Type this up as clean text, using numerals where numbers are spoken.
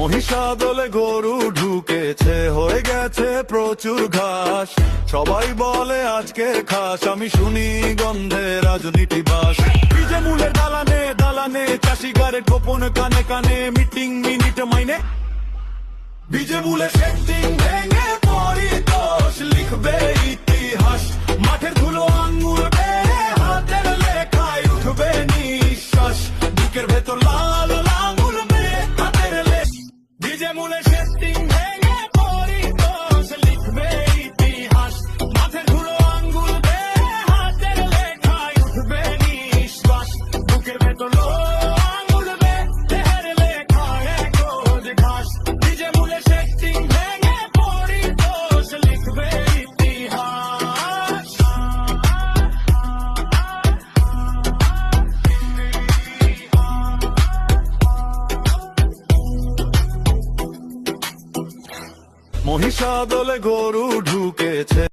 মহিষাদলে গরু ঢুকেছে, হয়ে গেছে প্রচুর ঘাস। সবাই বলে আজকে খাস, আমি শুনি গন্ধে রাজনীতি বাস। বিজে মূলের দালানে দালানে চাষি গারে গোপন কানে কানে মিটিং মিনিট মাইনে। বিজে মূলে সেটিং ভেঙে পরিতোষ লিখবে ইতিহাস। মাঠের ধুলো আঙ্গুল বেয়ে হাতের লেখায় উঠবে নিঃশ্বাস। বুকের ভেতর লাল আঙ্গুল বেয়ে হাতের লেখ। বিজে মূলে সেটিং ভেঙে পরিতোষ লিখবে ইতিহাস। মাঠের ধুলো আঙ্গুল বেয়ে হাতের লেখায় উঠবে নিঃশ্বাস। বুকের ভেতর আঙ্গুল বেয়ে দেহের লেখায় একজ ঘাস। বিজে মূলে সেটিং ভেঙে পরিতোষ লিখবে ইতিহাস। মহিষাদলে গরু ঢুকেছে।